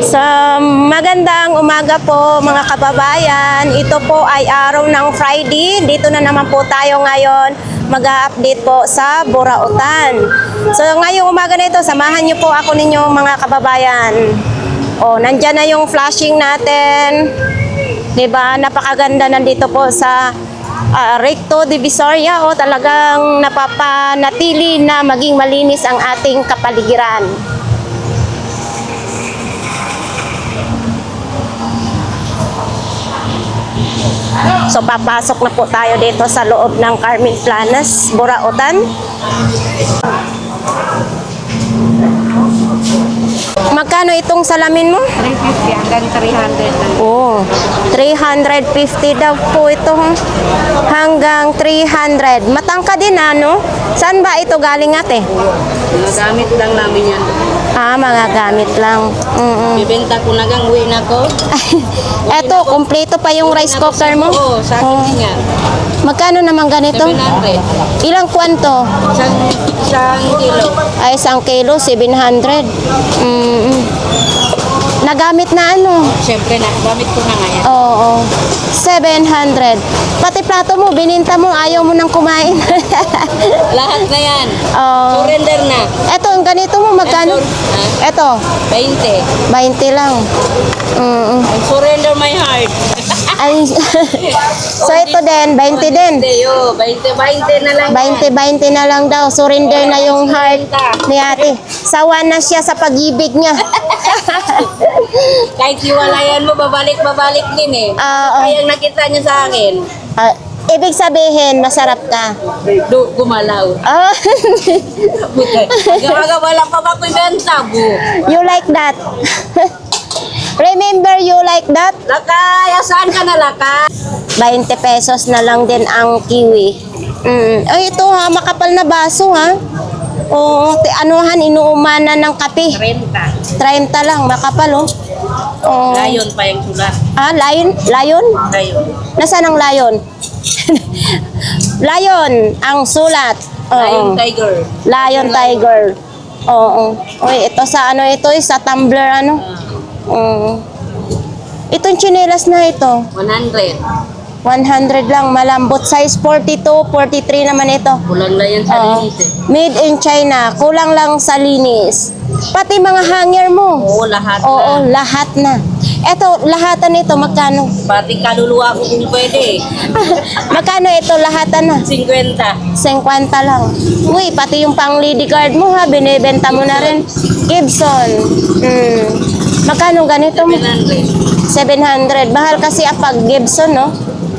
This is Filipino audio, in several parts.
Sa magandang umaga po mga kababayan. Ito po ay araw ng Friday. Dito na naman po tayo ngayon mag-update po sa Burautan. So ngayong umaga na ito, samahan niyo po ako ninyo mga kababayan. Oh, nandyan na yung flashing natin. 'Di ba? Napakaganda nandito po sa Recto Divisoria. Oh, talagang napapanatili na maging malinis ang ating kapaligiran. So papasok na po tayo dito sa loob ng Carmen Planas, Burautan. Magkano itong salamin mo? 350 hanggang 300 lang. Oh, 350 daw po ito. Hanggang 300. Matangka din ano? Saan ba ito galing ate? Mga gamit lang namin yan. Ah, mga gamit lang. Bibenta ko na gang, uwi na ko. Eto, kumpleto pa yung rice cooker mo? Oo, sa akin din yan. Magkano naman ganito? 700. Ilang kwanto? Isang kilo. Ay, 1 kilo, 700. Nagamit na ano? Siyempre na, gamit ko na nga yan. Oo, 700. Pati plato mo, bininta mo, ayaw mo nang kumain. Lahat na yan. Oh. Surrender na. Eto, ang ganito mo, magkano? Eto, 20. 20 lang. Surrender my heart. Ay, so ito din, 20 din. 20 na lang. 20 na lang daw. Surrender na yung heart ni ate. Sawa na siya sa pag-ibig niya. Kahit hiwalayan mo, babalik din eh. Kaya nakita niya sa akin, Ibig sabihin, masarap ka. gumalaw. Gumagawa pa ba ko ibenta, bu? You like that? Remember, you like that? Lakay, saan ka na lakay? 20 pesos na lang din ang kiwi. Ay, ito ha, makapal na baso ha. Oo, anuhan, inuumanan ng kape. 30. 30 lang, makapal oh. Oh. Layon pa yung sulat. Ah, lion? Lion? Layon. Nasaan ang lion? Lion, ang sulat. Lion Oo. tiger. Lion tiger. Oo. Uy, ito sa ano ito, sa tumbler ano. Oo. Itong tsinelas na ito, 100. 100 lang, malambot size 42, 43 naman ito. Kulang na yan sa Oo. linis eh. Made in China, kulang lang sa linis. Pati mga hanger mo. Oo, lahat Oo, na. lahat na. Eto, lahatan nito, magkano? Pati kaluluwa ko kung pwede. Magkano ito, lahatan na? 50. 50 lang. Uy, pati yung pang lady guard mo ha, binibenta mo na rin. Gibson. Magkano ganito mo? 700. 700. Mahal kasi pag Gibson, no?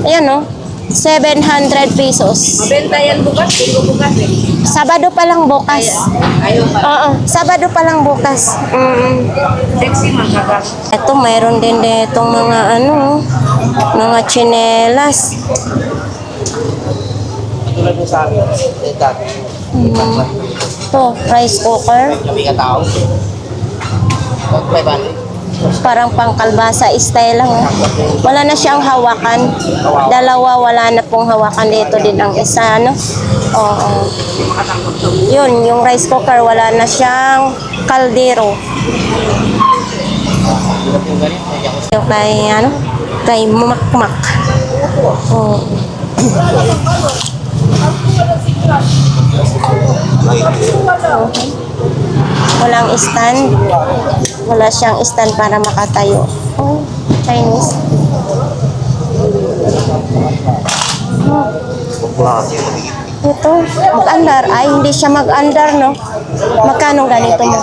Ayan, no? 700 pesos. Mabenta yan bukas, linggo bukas eh. Sabado pa lang bukas. Ayaw pa. Oo, Sabado pa lang bukas. Sexy man kakak. Ito, mayroon din itong mga ano, mga tsinelas. Tulad mo sa amin, dati. Ito, rice cooker. Kami ka tao. May bali. Parang pangkalbasa style lang. Oh. Wala na siyang hawakan. Dalawa, wala na pong hawakan. Dito din ang isa, ano? Oo. Yun, yung rice cooker, wala na siyang kaldero. Yung kay, ano? Kay Makmak. Oo. Walang stand. Wala siyang stand para makatayo. Oh, Chinese. Ito, mag-andar. Ay, hindi siya mag-andar, no? Magkano ganito mo?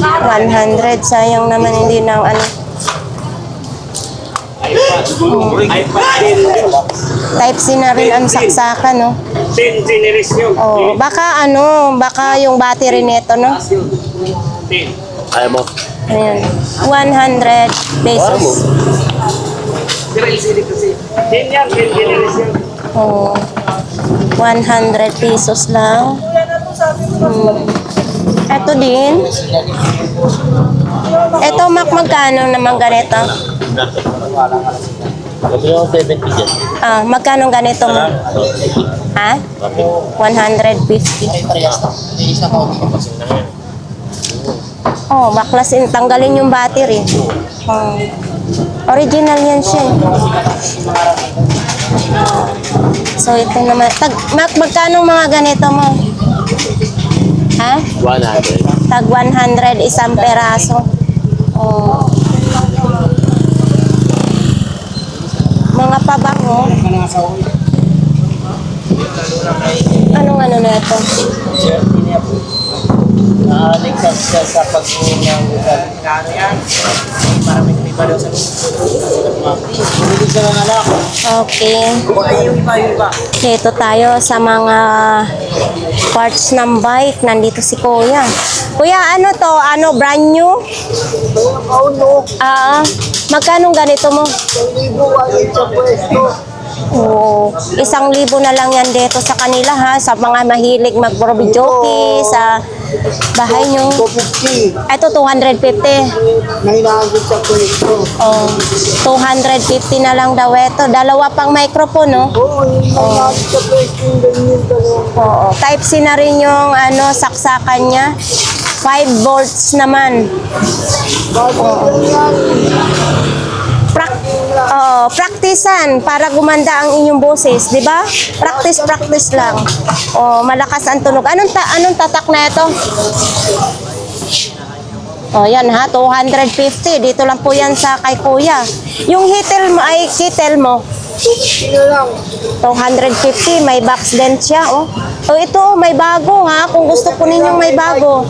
100. Sayang naman, hindi na ano. Type C na rin ang saksakan, no? 10 generation. Oh, baka ano, baka yung battery nito, no? Ayaw mo. Ayan. 100 pesos. Din yan, 10 generation. Oh. 100 pesos lang. Ito din. Ito, magkano naman ganito? Sabi ko 70 dyan. Ah, magkano ganito mo? Ha? 150. Parehas na. Iisa ka ako kapasing na ngayon. Oh, baklasin, tanggalin yung battery. Oh. Original yan siya. So ito naman, magkano mga ganito mo? Ha? 100. Tag 100 isang peraso. Oh. Mga pabango. Anong ano na ito? Ligtas siya sa pagbuo ng lugar. Maraming iba daw sa hindi siya ng anak. Okay. Yung iba. Dito tayo sa mga parts ng bike. Nandito si Kuya. Kuya, ano to? Ano, brand new? Magkano ganito mo? 1,000 sa pwesto. Oo. 1,000 na lang yan dito sa kanila ha. Sa mga mahilig mag-jockey sa bahay nyo. 250. Ito, 250. 900 sa pwesto. Oh, 250 na lang daw ito. Dalawa pang microphone, no? Oo, yung 900 sa pwesto yung ganyan dalawa. Oo. Type C na rin yung ano, saksakan niya. 5 volts naman. Bago yan. Praktisan para gumanda ang inyong boses, di ba? Practice lang. Oh, malakas ang tunog. Anong tatak na ito? Oh, yan ha, 250. Dito lang po yan sa kay Kuya. Yung kittel mo, 250 na lang. 250, may box din siya, oh. Oh, ito, may bago ha, kung gusto po ninyong may bago.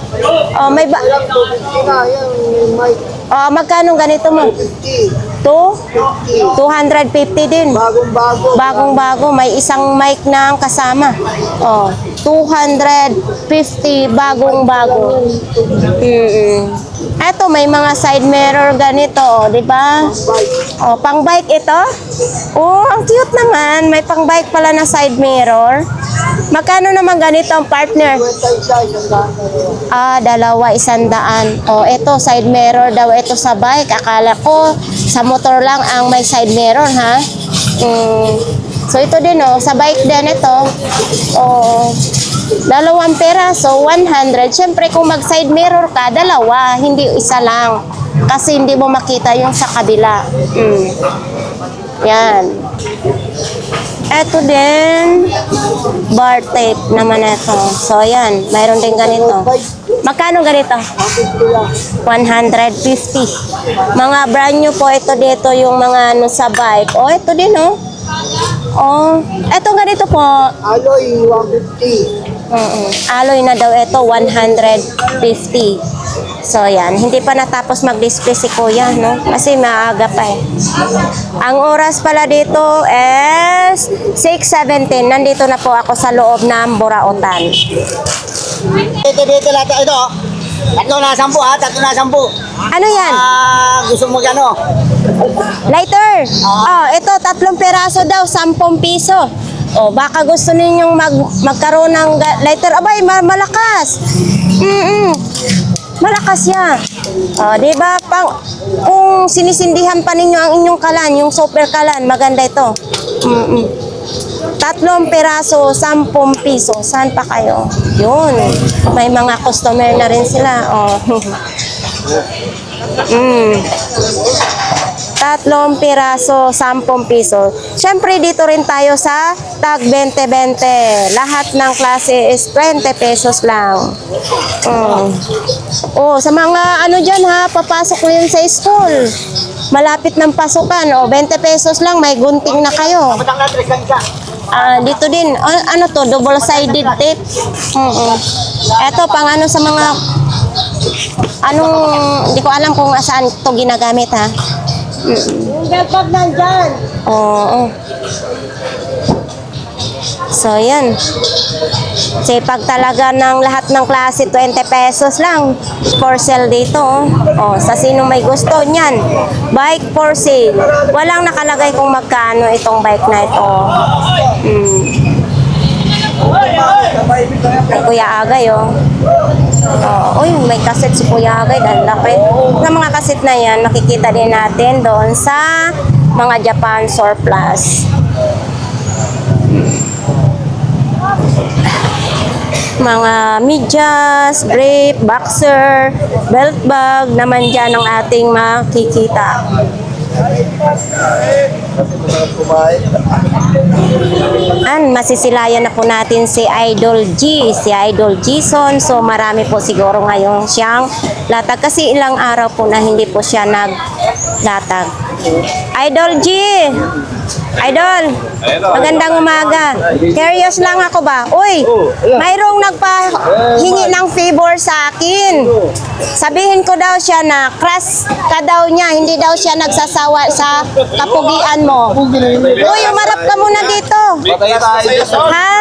Oh, Alam, 250 na. Yan, yung mic. Magkano ganito mo? 50. 250 din. Bagong-bago. Bagong-bago, may isang mic na ang kasama. Oh, 250 bagong-bago. Eto, may mga side mirror ganito, oh, di ba? Oh, pang bike ito? Oh, ang cute naman. May pang bike pala na side mirror. Magkano naman ganito ang partner? 21,000. Dalawa, 100. Oh, ito, side mirror daw ito sa bike. Akala ko, sa motor lang ang may side mirror, ha? So, ito din, oh, sa bike din ito. Oh, 2 peraso, 100. Siyempre, kung mag-side mirror ka, dalawa, hindi isa lang. Kasi hindi mo makita yung sa kabila. Yan. Ito din, bar tape naman ito. So, yan. Mayroon din ganito. Magkano ganito? 150. Mga brand new po ito dito yung mga ano sa bike. Oh, ito din, oh. Oh, ito ganito po. Alloy, 150. Alloy na daw ito, 150. So, yan. Hindi pa natapos mag-display si Kuya, no? Kasi maaga pa eh. Ang oras pala dito is 6:17. Nandito na po ako sa loob ng Burautan. Dito lahat. Ito, oh. 3 na 10 ha. 3 na 10. Ano yan? Gusto mo gano? Lighter. Ito, 3 peraso daw, 10 piso. Oh, baka gusto ninyong magkaroon ng lighter. Abay, malakas. Malakas yan. Di ba? Kung sinisindihan pa ninyo ang inyong kalan, yung super kalan, maganda ito. 3 peraso, 10 piso. Saan pa kayo? Yun. May mga customer na rin sila. 3 piraso, 10 piso. Siyempre, dito rin tayo sa tag 20-20. Lahat ng klase is 20 pesos lang. Sa mga ano dyan ha, papasok mo yun sa school. Malapit ng pasukan. 20 pesos lang, may gunting na kayo. Dito din, ano to, double-sided tape. Eto, pang ano sa mga, hindi ko alam kung saan to ginagamit ha. Yung dapat nandyan. Oo. So, yan. Sipag talaga ng lahat ng klase, 20 pesos lang. For sale dito. Sa sino may gusto niyan. Bike for sale. Walang nakalagay kung magkano itong bike na ito. Ay, Kuya Agay, uy, may kaset si Kuya Agay. Dahil laki. Sa mga kaset na yan, makikita din natin doon sa mga Japan surplus. mga medyas, brief, boxer, belt bag naman dyan ang ating makikita. Masisilayan na po natin si Idol G, si Idol Gson. So marami po siguro ngayon siyang latag kasi ilang araw po na hindi po siya naglatag. Idol G, Idol, magandang umaga. Curious lang ako ba? Uy, mayroong nagpahingi ng favor sa akin. Sabihin ko daw siya na crush ka daw niya, hindi daw siya nagsasawa sa kapugian mo. Uy, umarap ka muna dito. Ha?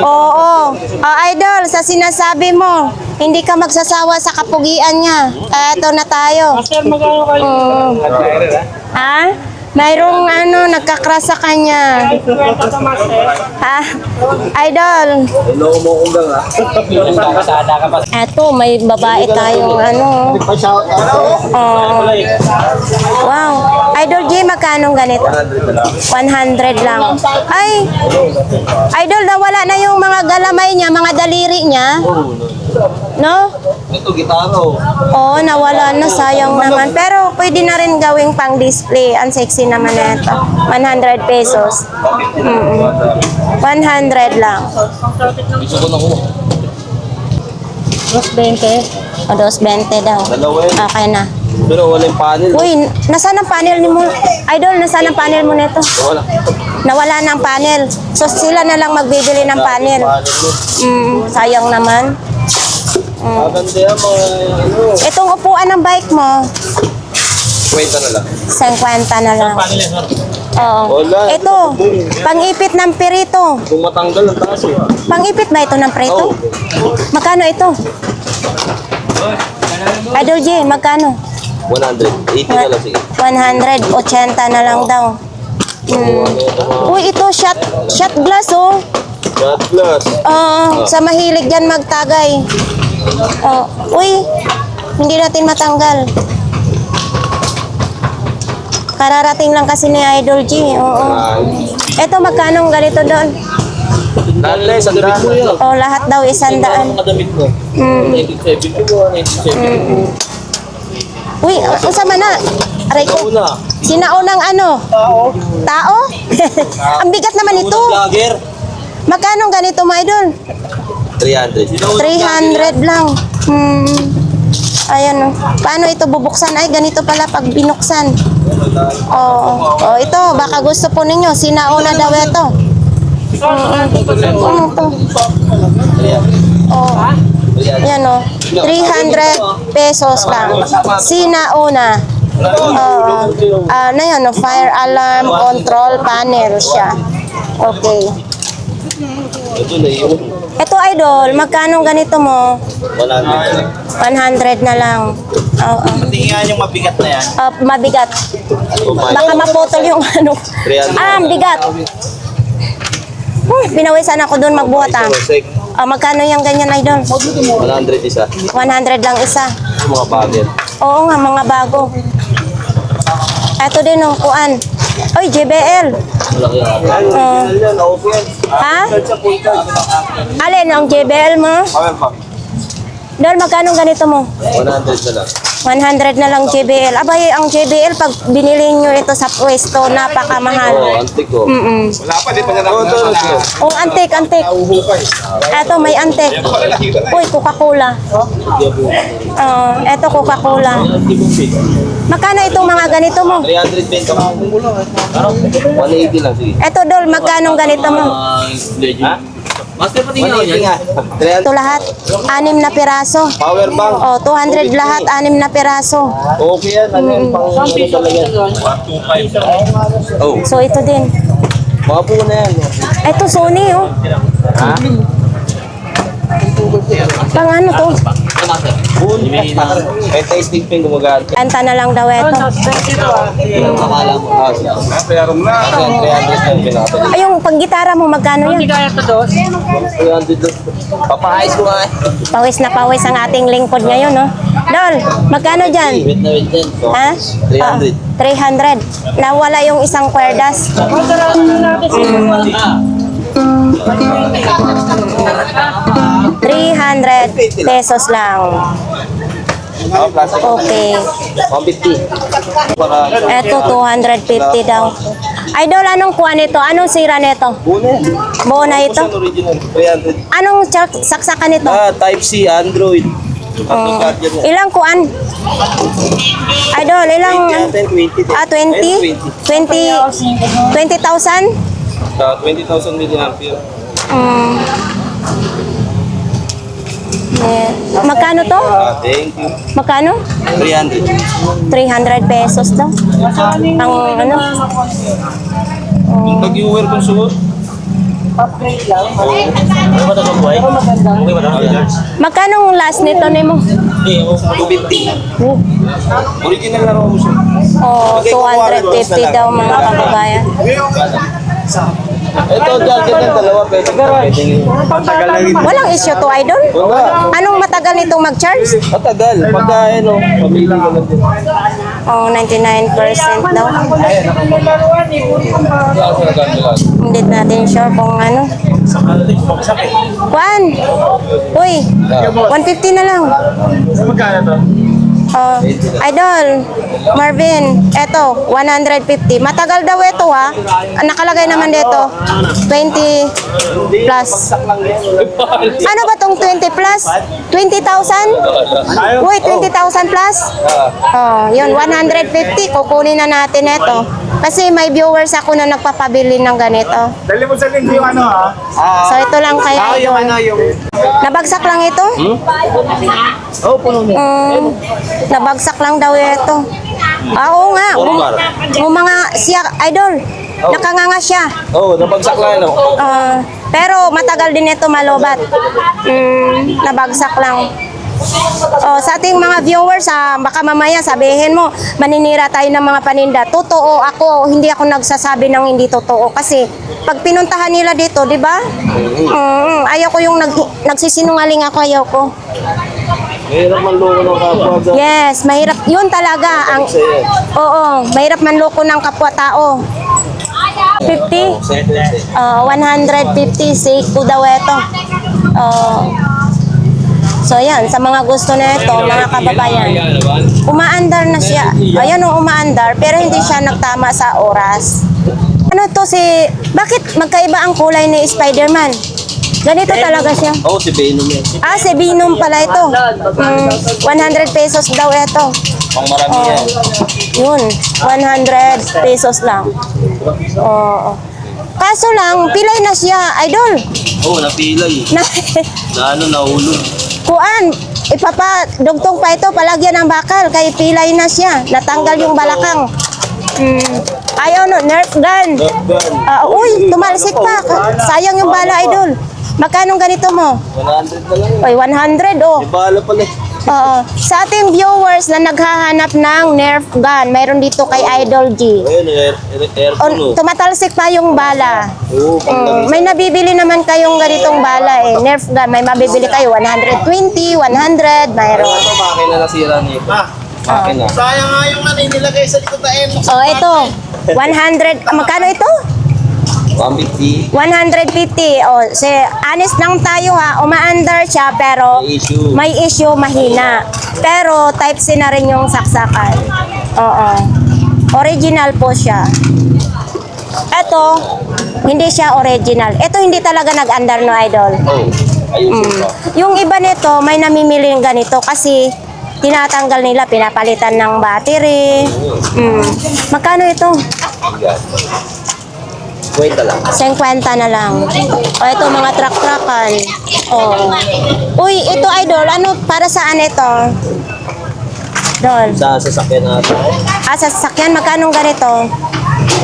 Oo. Idol, sa sinasabi mo, hindi ka magsasawa sa kapugian niya. Eto na tayo. Ha? Mayroong nagkakras sa kanya. Ha? Idol. Eto, may babae tayong wow. Idol G, magkano ganito? 100 lang. Ay, Idol, nawala na yung mga galamay niya, mga daliri niya. No? Ito, gitara. Oo, nawala na. Sayang naman. Pero pwede na rin gawing pang-display. Ang sexy naman nito. 100 pesos. 100 lang. Gusto ko na ko. 220? O, 220 daw. Dalawa yun. Okay na. Pero wala yung panel. Uy, nasaan ang panel ni mo? Idol, nasaan ang panel mo nito? Wala. Nawala na ang panel. So, sila na lang magbibili ng panel. Sayang naman. Maganda yan mga Itong upuan ng bike mo, kwenta na lang. 50 na lang. Oo. Wala. Ito, pang-ipit ng pirito. Kung matanggal ang taas eh. Pang-ipit ba ito ng prito? Oo. Magkano ito? Idol G, magkano? 100. 80 na lang sige. 180 na lang daw. Uy, ito shot glass oh. God bless. Oo, sa mahilig dyan magtagay. Oh, uy, hindi natin matanggal. Kararating lang kasi ni Idol G. Oo. Ito, magkano ganito doon? Dali, sandaan mo yun. Oh, lahat daw 100. Nakadamit mo. 1970 mo, 1970. Uy, usama na. Aray ko. Una. Sinaunang Tao? Ang bigat naman ito. Vlogger. Magkano ganito, my idol? 300. 300 lang. Ayan, oh. Paano ito bubuksan? Ay, ganito pala pag binuksan. Oo. Oh, ito, baka gusto po ninyo. Sinauna daw ito. Ano to? Oh. Ayan, oh. 300 pesos lang. Sinauna. Ano yan, oh, fire alarm control panel siya. Okay. Ito na yun. Ito, idol, magkano ganito mo? 100. 100 na lang. Oo. Tingnan yung mabigat na yan. Mabigat. Baka maputol yung ano. 300. Ang bigat. Pinawisan ako doon magbuhat magkano yung ganyan, idol? 100 isa. 100 lang isa. Yung mga bagger. Oo nga, mga bago. Ito din, oh, kuan. Oy, JBL. Malaki yan. Ha? Alin ang JBL mo? Dol, magkano ganito mo? 100 na lang. 100 na lang JBL. Abay, ang JBL, pag binili nyo ito sa pwesto, napakamahal. Oo, antik ko. Wala pa, di pa niya nakita. Oh, antik, antik. Eto, may antik. Uy, Coca-Cola. Eto, Coca-Cola. Magkano itong mga ganito mo? 320 ka. 180 lang, sige. Eto, Dol, magkano ganito mo? Ha? Master, pati nga yan. Ito lahat, 6 na piraso. Power bank. Oh, 200 lahat, 6 na piraso. Okay yan. Ano yung pang ano talaga? Oh. So, ito din. Mga po na yan. Ito, Sony, oh. Ha? Pang ano to? Boon. Kahit na stick pin gumagamit. Kanta na lang daw ito. Akala mo. Sige. Pero na. Kasi 300 lang pinakatali. Ay, yung pag-gitara mo, magkano yan? 300 lang. Papahayos ko nga eh. Pawis na pawis ang ating lingkod ngayon, no? Dol, magkano dyan? Wait na wait din. So, Ha? 300. 300. Nawala yung isang kwerdas. 300 pesos lang. Okay. 150. Para Eto, 250 daw. Idol, anong kuha nito? Anong sira nito? Buo na yan. Buo na ito? Original, 300. Anong saksakan nito? Type C, Android. Oh. Ilang kuan? Idol, ilang? 20. 20? 20,000? 20,000 milliampere. Yeah. Magkano to? Thank you. Magkano? 300. 300 pesos daw. Ang ano? Yung tag-viewer kung suot. Magkano ang last nito nimo? 250. Original na raw mo siya. Oh, 250 daw mga kababayan. Ito, jacket ng dalawa. Pwede Walang issue to, idol? Wala. Anong matagal nitong mag-charge? Matagal. Pagka, pamili ka lang din. Oh, 99% daw. Hindi natin sure kung ano. Juan! Uy! 150 na lang. Magkano to? Oh, idol, Marvin, eto, 150. Matagal daw ito ha. Nakalagay naman dito, 20 plus. Ano ba tong 20 plus? 20,000? Uy, 20,000 plus? Oh, yun, 150. Kukunin na natin ito. Kasi may viewers ako na nagpapabili ng ganito. Dali mo sa link yung ano ha? So ito lang kaya idol. Nabagsak lang ito? Oh, puno niya. Nabagsak lang daw ito. Oo nga. Mga siya, idol. Nakanganga siya. Oh, nabagsak lang Pero matagal din ito malobat. Nabagsak lang. Oh, sa ating mga viewers, baka mamaya sabihin mo, maninira tayo ng mga paninda. Totoo ako, hindi ako nagsasabi ng hindi totoo. Kasi pag pinuntahan nila dito, di ba? Ayaw ko yung nagsisinungaling ako, ayaw ko. Mahirap man loko ng kapwa. Yes, mahirap. Yun talaga. Oo, mahirap manloko ng kapwa-tao. 50? 150 Seiko daw ito. So yan, sa mga gusto na ito, mga kababayan. Umaandar na siya. Ayan o, umaandar. Pero hindi siya nagtama sa oras. Ano to bakit magkaiba ang kulay ni Spider-Man? Ganito talaga siya. Oh, si Venom yan. Si Venom pala ito. 100 pesos daw ito. Pang marami yan. Yun, 100 pesos lang. Oo. Kaso lang, pilay na siya, idol. Oh, napilay. Nahulog. Kuan, ipapadugtong pa ito, palagyan ng bakal, kay pilay na siya. Natanggal yung balakang. Ayaw no, Nerf gun. Uy, tumalsik pa. Sayang yung bala, idol. Magkano ganito mo? 100 na lang. Uy, 100 oh. May bala pala. Oo. Sa ating viewers na naghahanap ng Nerf gun, mayroon dito kay Idol G. Ayun, aircon Tumatalsik pa yung bala. Oo, May nabibili naman kayong ganitong bala eh. Nerf gun, may mabibili kayo 120, 100, mayroon. Ito, makina nasira niya. Makina. Sayang nga yung ano nilagay sa likod na end. Oh, ito. 100. Magkano ito? 150. 150. Oh, honest lang tayo ha. Umaandar siya pero may issue, mahina. Pero type C na rin yung saksakan. Oo. Original po siya. Ito, hindi siya original. Ito hindi talaga nag-andar no, idol. Oh, ayun siya. Yung iba nito, may namimili ng ganito kasi tinatanggal nila, pinapalitan ng battery. Magkano ito? Wait lang. 50 na lang. O ito, mga truck-truckan. Uy, ito idol, ano, para saan ito? Dol. Sa sasakyan natin. Sa sasakyan, magkano ganito?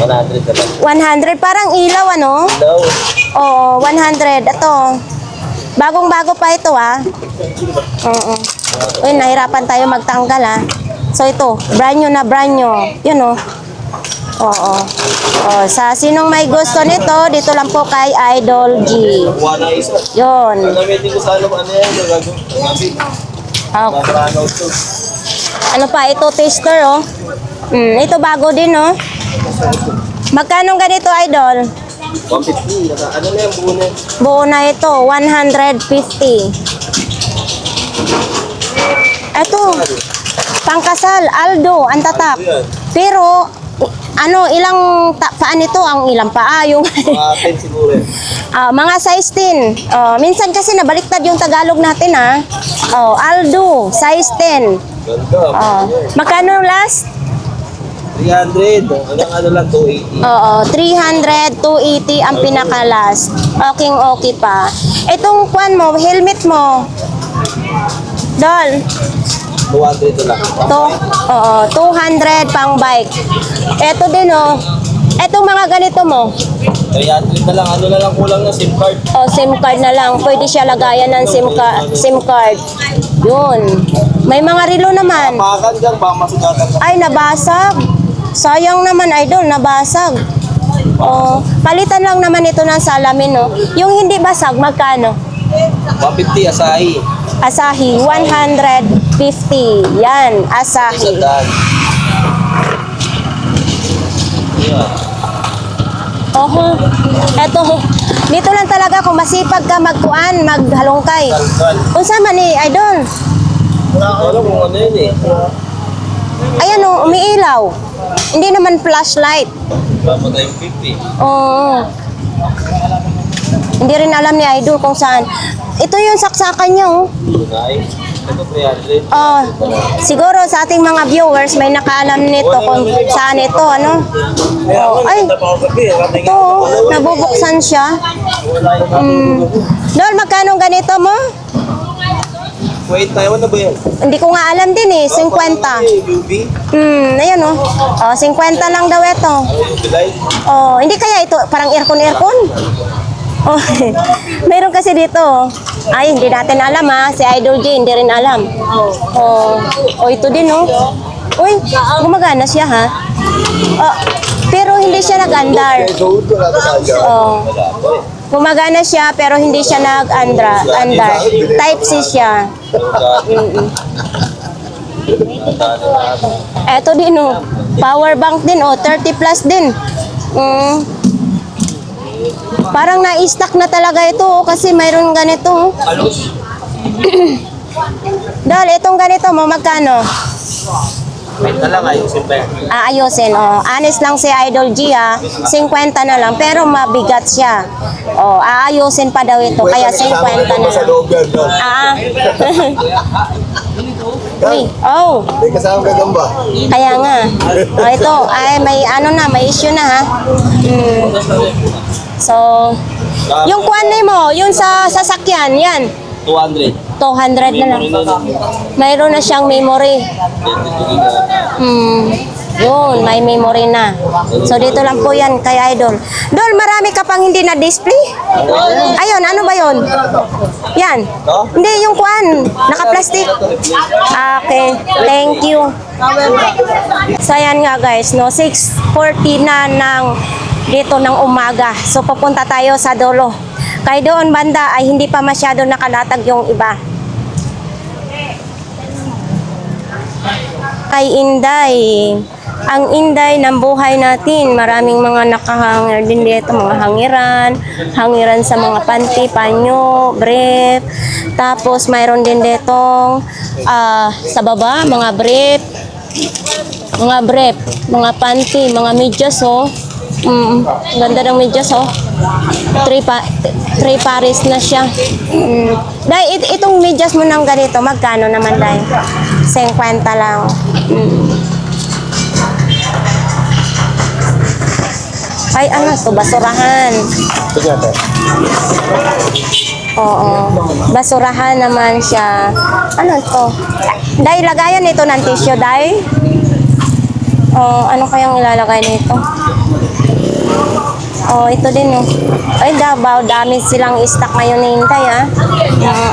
100 na lang. 100, parang ilaw ano? Daw. Oo, 100. Ito. Bagong-bago pa ito Oo. Uy, nahirapan tayo magtanggal So ito, brand new na brand new. Yun Oo. Sa sinong may gusto nito, dito lang po kay Idol G. Kuha na isa. Yun. Gamitin ko sa ano yan. Gabi. Mabranaw to. Ano pa, ito tester ito bago din Magkano ganito, Idol? 150. Ano na yan, buo na yan. Buo na ito, 150. Ito, pangkasal, Aldo, ang tatak. Pero, ano, ilang paa nito? Ang ilang paa? Yung Mga 10 siguro yan. mga size 10. Minsan kasi nabaliktad yung Tagalog natin, ha? Aldo, size 10. Ganda. Magkano last? 300. Ano lang, 280. Oo, 300, 280 ang pinaka-last. Okay pa. Itong kwan mo, helmet mo. Dol. 200 lang. Oo, 200 pang bike. Ito din, oh. Etong mga ganito mo. 300 na lang. Ano na lang kulang na SIM card. SIM card na lang. Pwede siya lagayan ng SIM card. Yun. May mga relo naman. Pakan dyan, baka masugatan ka. Ay, nabasag. Sayang naman, idol, nabasag. Palitan lang naman ito ng salamin, no? Yung hindi basag, magkano? 150 Asahi. Asahi, 150. Yan, Asahi. Sandaan. Oho. Eto, dito lang talaga kung masipag ka magkuan, maghalongkay. Kalkal. Unsa man ni idol? Wala ko alam kung ano yun eh. Ayan o, umiilaw. Hindi naman flashlight. Dapat tayong 50. Oo. Hindi rin alam ni idol kung saan. Ito yung saksakan niya, oh. Tunay. Ito 300. Siguro sa ating mga viewers may nakaalam nito kung saan ito, ano? Ay, ito, oh, nabubuksan siya. Dol, magkano ganito mo? Wait, Taiwan na ba yan? Hindi ko nga alam din eh, 50. UV? Ayan oh. 50 lang daw ito. UV light? Hindi kaya ito parang aircon. Mayroon kasi dito. Ay, hindi natin alam ha. Si Idol J, hindi rin alam. Ito din oh. Uy, gumagana siya ha. Pero hindi siya nag-andar. Gumagana siya pero hindi siya nag-andar. Type C siya. Eto din oh. Power bank din oh. 30 plus din. Parang na-stock na talaga ito oh, kasi mayroon ganito. Dahil itong ganito mo, magkano? Wait na lang, ayusin pa yan. Aayusin, honest lang si Idol G 50 na lang, pero mabigat siya. Aayusin pa daw ito, kaya 50 na lang. Uy, May kasama ka gamba. kaya nga. Ito, ay may may issue na ha. So, yung kuwan mo, yung sa sasakyan, yan. 200. 200 na lang. Mayroon na siyang memory. Yun, may memory na. So, dito lang po yan kay Idol. Dol, marami ka pang hindi na-display? Ayun, ano ba yun? Yan. Hindi, yung kuwan. Naka-plastic. Okay, thank you. So, yan nga guys, no? 6:40 na ng dito ng umaga. So, papunta tayo sa dulo. Kay doon banda ay hindi pa masyado nakalatag yung iba. Kay Inday. Ang Inday ng buhay natin. Maraming mga nakahangir din dito. Mga hangiran. Hangiran sa mga panty, panyo, brief. Tapos mayroon din ditong sa baba, mga brief. Mga brief. Mga panty, mga medyas oh. Ganda ng medyas oh. 3 pares na siya. Dahil itong medyas mo ng ganito, magkano naman dahil? 50 lang. Ay, ano to? Basurahan. Oo. Basurahan naman siya. Ano to? Dahil lagayan ito ng tissue, dahil? Ano kayang ilalagay nito? Ito din oh. Ay, dami silang stock ngayon ni Inday ha.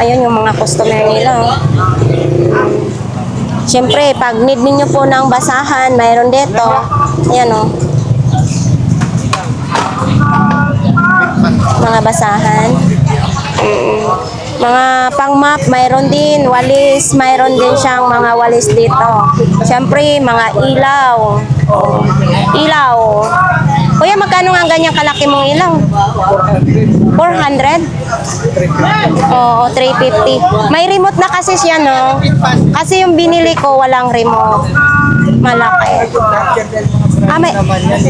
Ayun yung mga customer nila oh. Siyempre, pag need ninyo po ng basahan, mayroon dito. Ayan oh. Mga basahan. Mga pang-map, mayroon din. Walis, mayroon din siyang mga walis dito. Siyempre, mga ilaw. Ilaw. Kuya, magkano nga ang ganyang kalaki mong ilaw? 400? Oo, 350. May remote na kasi siya, no? Kasi yung binili ko, walang remote. Malaki.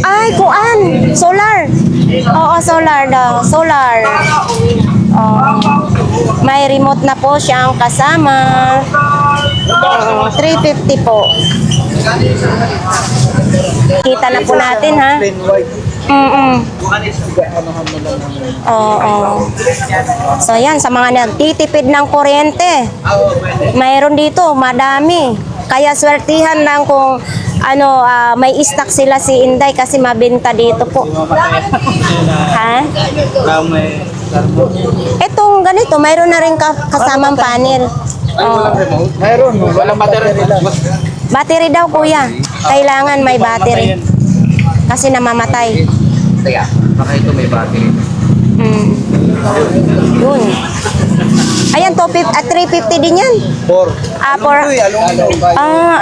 Ay, kuan! Solar! Oo, solar daw. Solar. May remote na po siyang kasama. 350 po. Kita na po natin, ha? Oo. So, yan. Sa mga nagtitipid ng kuryente, mayroon dito, madami. Kaya swertihan lang kung may stock sila si Inday kasi mabenta dito po. Ha? Etong ganito, mayroon na rin kasamang panel. Mayroon, walang battery. Battery daw, kuya. Kailangan may battery. Kasi namamatay. Teka, baka ito may battery. Yun. Ayan, 350 din yan. 4.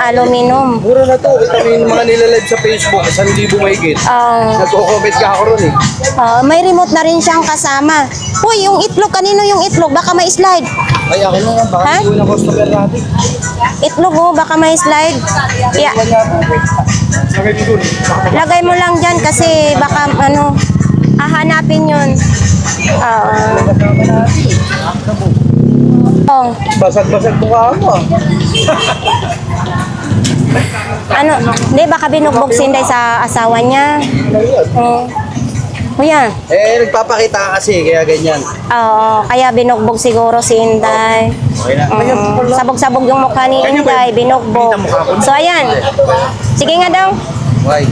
Aluminum. Mura na to. Ito yung mga nilalive sa Facebook. 1,000 mahigit. Nagko-comment ka ako ron eh. May remote na rin siyang kasama. Uy, yung itlog, kanino yung itlog? Baka may slide. Ay, ako na nga. Baka Ha? hindi ko na customer natin. Itlog, baka may slide. Yeah. Lagay mo lang dyan kasi baka hahanapin yun. Basag-basag mukha mo ah. Hindi, baka binugbog si Inday sa asawa niya. Kuya. Nagpapakita ka kasi, kaya ganyan. Oo, kaya binugbog siguro si Inday. Okay na. Sabog-sabog yung mukha ni Inday, binugbog. So, ayan. Sige nga daw. Why?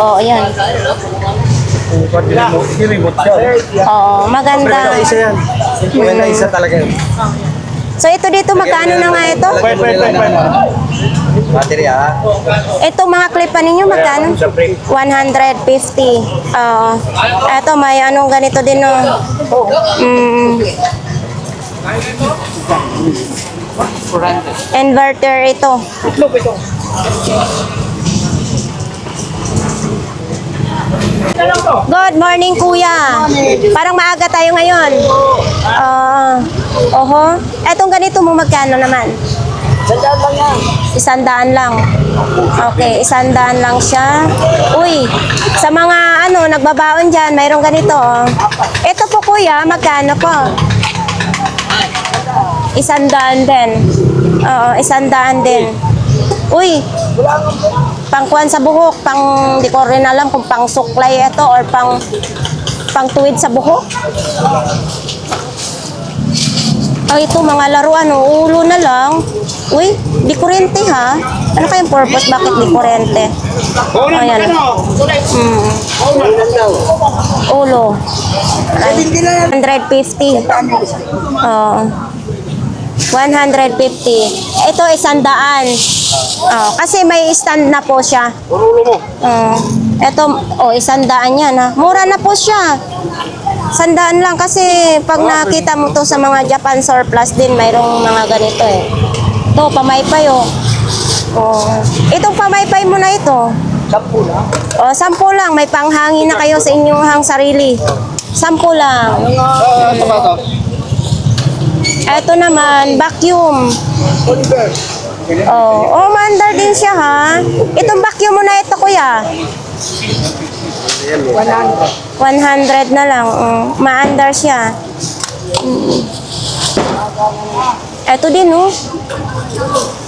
Oo, ayan. Remote siya. Oo, maganda. Pwede na isa yan. Pwede na isa talaga yun. So, ito dito, magkano na nga ito? Battery ah. Ito, mga clip ninyo, magkano? 150. Oo. Ito, may anong ganito din, no? Inverter ito. Good morning, kuya. Parang maaga tayo ngayon. Etong ganito mo magkano naman? 100 lang yan. 100 lang. Okay, 100 lang siya. Uy, sa mga nagbabaon dyan, mayroong ganito. Ito po, kuya, magkano po? 100 din. Oo, 100 din. Uy, pangkuhan sa buhok, di ko rin alam kung pang suklay ito or pang tuwid sa buhok. Ito mga laruan, ulo na lang. Uy, di kurente ha. Ano kayang purpose? Bakit di kurente? Ayan. Ulo. 150. 150. Ito 100. Kasi may stand na po siya. Ito, 100 yan ha. Mura na po siya. 100 lang kasi pag nakita mo to sa mga Japan surplus din, mayroong mga ganito eh. Ito, pamaypay Itong pamaypay mo na ito. 10 lang. 10 lang. May panghangin na kayo sa inyong sarili. 10 lang. Ito ba ito? Ito naman, vacuum. Oliver. Maandar din siya ha. Itong vacuum mo na ito, kuya. 100 na lang. Maandar siya. Ito din,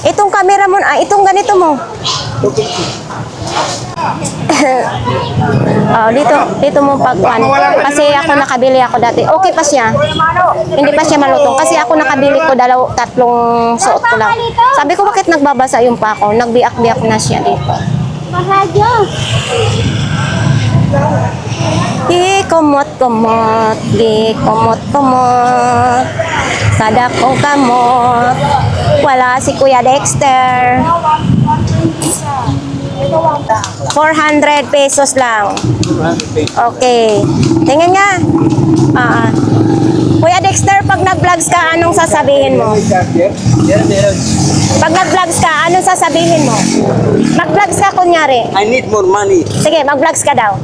Itong camera mo, itong ganito mo. Dito mo pagkuhan. Kasi ako nakabili ako dati. Okay pa siya. Hindi pa siya malutong. Kasi ako nakabili ko 3 suot ko lang. Sabi ko, bakit nagbabasa yung pa ako? Nagbiak-biak na siya dito. Di kumot-kumot, di kumot-kumot. Sada kong kamot. Wala si Kuya Dexter. 400 pesos lang. Okay. Tingnan nga. Kuya Dexter, pag nag-vlogs ka, anong sasabihin mo? Pag nag-vlogs ka, anong sasabihin mo? Mag-vlogs ka kunyari. I need more money. Sige, mag-vlogs ka daw.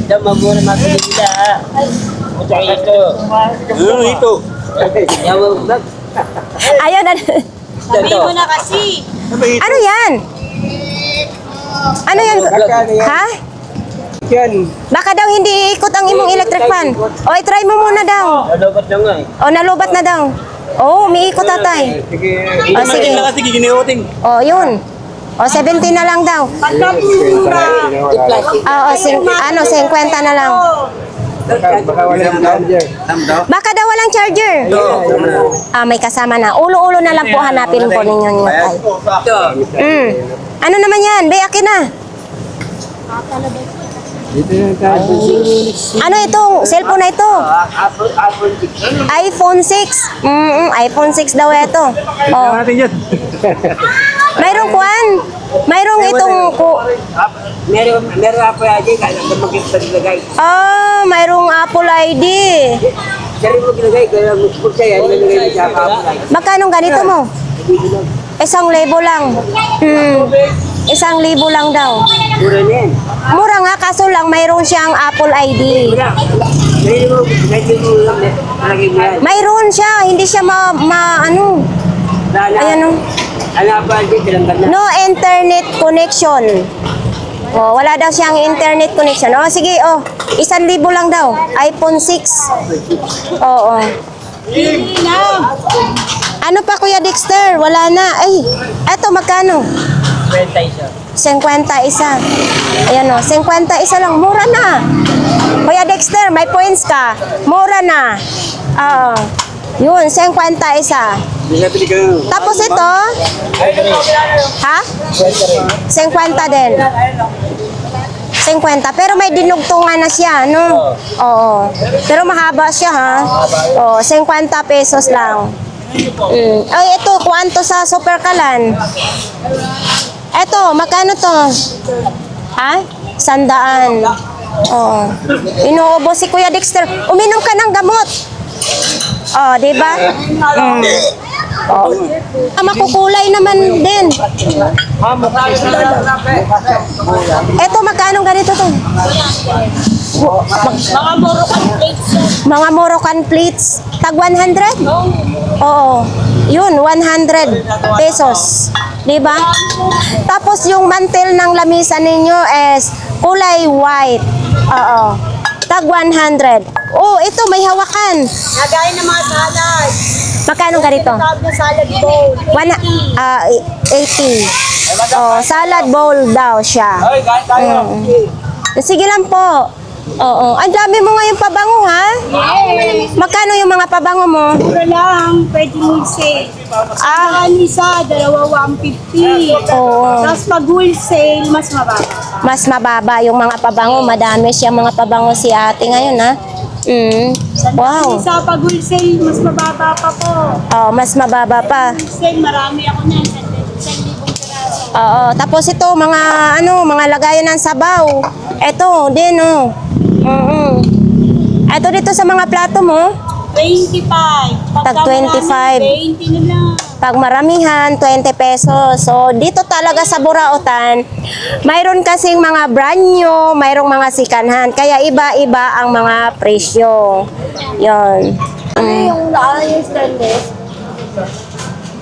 Daw magmura natin nila. Ito. Ito. Yawa vlog. Ayun, Sabihin mo na kasi. ano yan? Ano yan? Ha? Yan. Baka daw hindi iikot ang imong electric fan. O, i-try mo muna daw. Dapat lang nga eh. O, nalubat na daw. O, umiikot tatay. Sige. O, sige. Sige, giniuting. O, yun. O, 70 na lang daw. Oo, 50 na lang. Baka walang charger. Baka daw walang charger. May kasama na. Ulo-ulo na lang po hanapin po ninyo niyo. Tay. Ito. Ano naman yan? Be, akin na. Dito yung charger. Ano itong cellphone na ito? Apple 6. iPhone 6. iPhone 6 daw ito. Oh. Natin yun. Mayroong kuan. Mayroong itong Meron ako yan dyan. Kaya magkita nilagay. mayroong Apple ID. Sari mo ginagay. Kaya mag-sport siya yan. Nilagay mo siya ka-apply. Magkano ganito mo? 1,000 lang. 1,000 lang daw. Mura na yan. Mura nga, kaso lang mayroon siyang Apple ID. Mura. Pwede mo lang. Nalagay mo yan. Mayroon siya, hindi siya ano. Ayan o. Ano pa dyan? Tilanggan na. No internet connection. Oh, wala daw siyang internet connection. Oh, sige, 1,000 lang daw. iPhone 6. Oo. Ano pa Kuya Dexter? Wala na. Ay, eto magkano? 50 isa. Ayan o, 50 lang. Mura na. Kuya Dexter, may points ka. Mura na. Oo. Yun, 50 isa. Tapos ito, ha? 50 din. 50. Pero may dinugtungan na siya, no? Oo. Pero mahaba siya, ha? Oo, 50 pesos lang. Ay, ito, kuwanto sa Super Kalan? Eto, magkano to? Ha? 100. Oo. Inuubos si Kuya Dexter. Uminom ka ng gamot. Oh, di ba? Oh. Makukulay naman din. Eto, magkano ganito to? Mga Moroccan plates. Mga Moroccan plates. Tag 100? Oo. Yun, 100 pesos. Diba? Tapos yung mantel ng lamisa ninyo is kulay white. Oo. Tag 100. Oh, ito may hawakan. Nagay ng mga salad. Magkano ganito? Tawag na salad bowl. 80. Oh, salad bowl daw siya. Sige lang po. Oo. Ang dami mo ngayon pabango, ha? Yes. Magkano yung mga pabango mo? Mura lang. Pwede mo i-sale. Ang isa, dalawa 150. Oo. Tapos pag wholesale, mas mababa. Mas mababa yung mga pabango. Madami siya mga pabango si ate ngayon, ha? Wow. Isa pag wholesale, mas mababa pa po. Oh, mas mababa pa. Wholesale, marami ako na. 1,000 piraso. Oo. Tapos ito, mga lagayan ng sabaw. Ito, din, oh. Ito dito sa mga plato mo. 25. Tag 25. 20 na lang. Pag maramihan, 20 pesos. So, dito talaga sa Burautan, mayroon kasing mga brand new, mayroong mga sikanhan. Kaya iba-iba ang mga presyo. Yon. Yung stainless?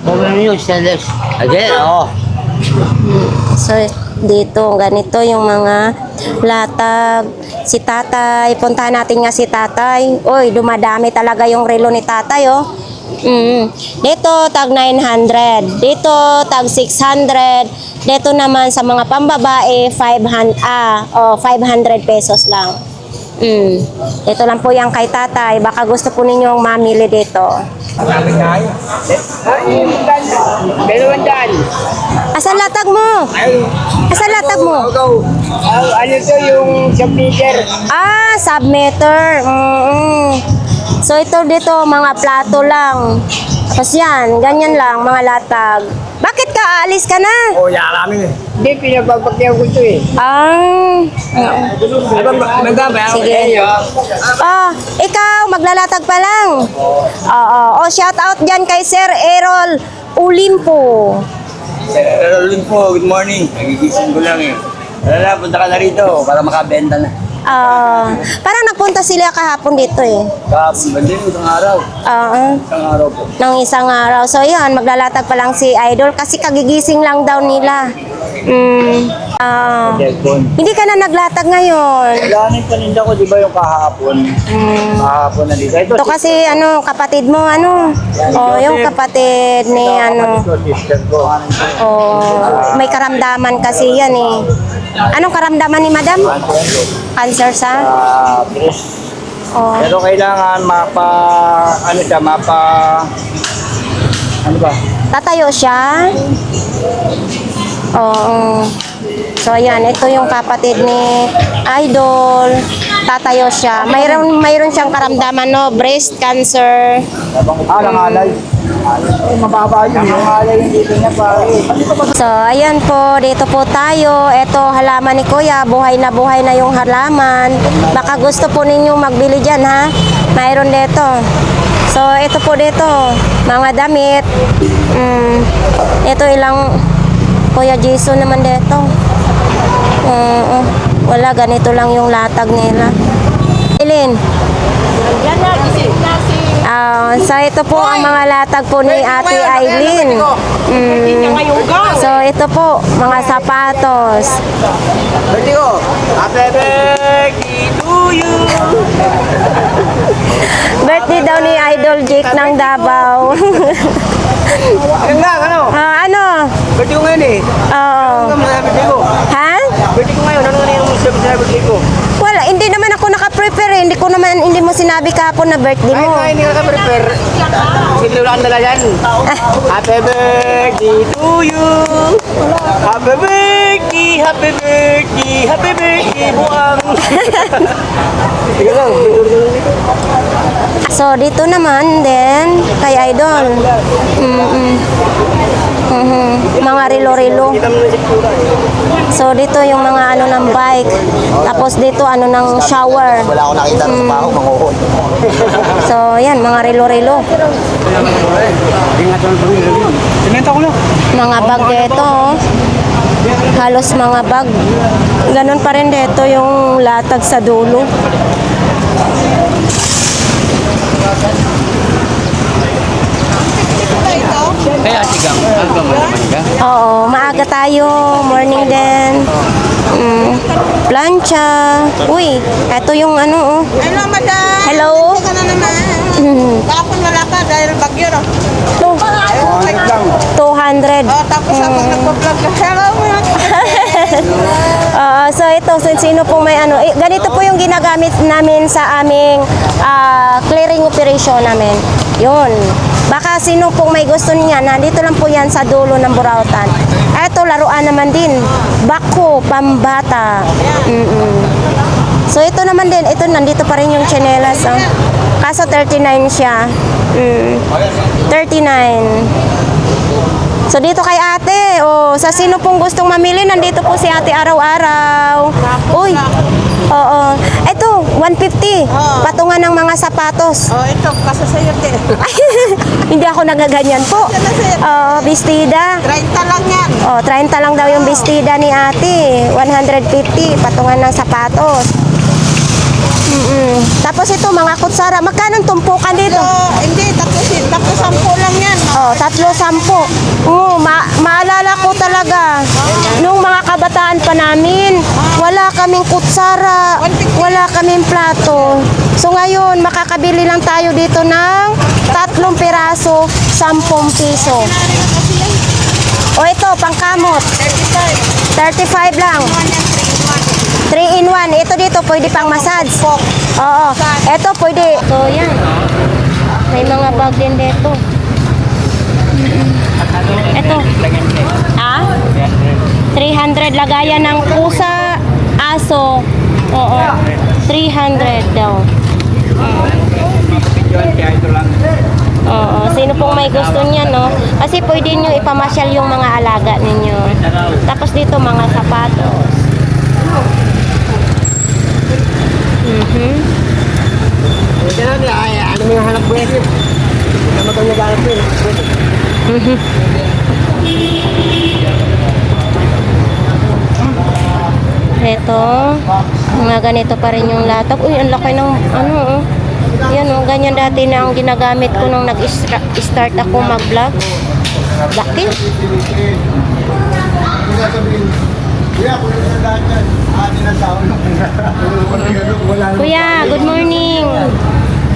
Ano yung stainless? Again, So, dito, ganito yung mga latag. Si tatay, puntahan natin nga si tatay. Uy, dumadami talaga yung relo ni tatay, oh. Dito, tag 900. Dito, tag 600. Dito naman sa mga pambabae, 500 pesos lang. Ito lang po yung kay tatay. Baka gusto po ninyong mamili dito. Asan latag mo? Asan latag mo? Ano to yung submeter? Submeter. So ito dito, mga plato lang. Tapos yan, ganyan lang, mga latag. Bakit ka? Aalis ka na? Yaman eh. Hindi, pinapapakyaw ko ito eh. Sige. Ikaw, maglalatag pa lang. Oo. Shout out dyan kay Sir Errol Ulimpo. Rolling po, good morning. Nagigising ko lang eh. Lala, punta ka na rito para makabenta na. Parang nagpunta sila kahapon dito eh. Kahapon ba din, isang araw. Isang araw po. Ng isang araw. So yan, maglalatag pa lang si Idol kasi kagigising lang daw nila. Hindi ka na naglatag ngayon. Wala na yung paninda ko, di ba yung kahapon? Kahapon na dito. Ito kasi kapatid mo yung kapatid ni Sister ko. may karamdaman kasi yan eh. Anong karamdaman ni Madam? Cancer sa? Breast. Oh. Pero kailangan ano ba? Tatayo siya? Oo. So ayan, ito yung kapatid ni Idol. Tatayo siya. Mayroon siyang karamdaman breast cancer. Langalay. Mababa yun. Langalay yung dito niya pare. So ayan po, dito po tayo. Ito halaman ni Kuya, buhay na yung halaman. Baka gusto po ninyong magbili dyan ha. Mayroon dito. So ito po dito, mga damit. Ito ilang Kuya Jason naman dito. Wala, ganito lang yung latag nila. Ilin. So ito po ang mga latag po ni Ate Aileen. So ito po, mga sapatos. Birthday ko. Happy birthday to you. Birthday daw ni Idol Jake ng Davao. Ano? Birthday ko ngayon eh. Oo. Ano naman birthday ko? Ha? Birthday ko ngayon. Ano na yung birthday ko? Wala, hindi naman ako naka-prepare. Hindi mo sinabi kahapon na birthday mo. Ay, hindi ka prepare. Sige, wala kang dala yan. Happy birthday to you. Happy birthday, happy birthday, happy birthday, buwang. Sige lang. So, dito naman din, kay Idol. Mga rilo-rilo. So, dito yung mga ng bike. Tapos dito ng shower. Wala ako nakita sa baho, manguhon. So, yan, mga rilo-rilo. Mga bag dito. Halos mga bag. Ganon pa rin dito yung latag sa dulo. Kaya sigang, hanggang mo naman ka. Oo, maaga tayo. Morning din. Plancha. Uy, eto yung Hello, madam. Hello. Ka na naman. Kapon wala ka dahil bagyo, no? 200. Tapos ako nagpa-vlog ka. Hello, So ito, sino pong may ganito po yung ginagamit namin sa aming clearing operation namin. Yun. Baka sino pong may gusto niya, nandito lang po yan sa dulo ng Burautan. Ito, laruan naman din. Bako, pambata. So ito naman din, ito nandito pa rin yung tsinelas. Kaso 39 siya. 39. So dito kay ate, sa sino pong gustong mamili, nandito po si ate araw-araw. Uy, oo. Ito, 150. Patungan ng mga sapatos. ito, kasasayot eh. Hindi ako nagaganyan po. Bestida. 30 lang yan. 30 lang daw yung bestida ni ate. 150, patungan ng sapatos. Tapos ito, mga kutsara. Magkano ang tumpukan dito? Hindi, tapos 10 lang yan. 3-10. Maalala ko talaga, nung mga kabataan pa namin, wala kaming kutsara, wala kaming plato. So ngayon, makakabili lang tayo dito ng 3 piraso, 10 piso. Ito, pangkamot. 35 lang. 3-in-1. Ito dito, pwede pang massage. Oo. Ito, pwede. So, yan. May mga bag din dito. Ito. 300 lagayan ng pusa, aso. Oo. 300 daw. Oo. Sino pong may gusto niya, no? Kasi pwede nyo ipamasyal yung mga alaga ninyo. Tapos dito, mga sapatos. Ano mo yung hanap buhay? Ano mo yung hanap buhay? Ito, mga ganito pa rin yung laptop. Uy, ang laki ng ano, oh. Yan, oh, ganyan dati na ang ginagamit ko nung nag-start ako mag-vlog. Laki. Kuya, good morning.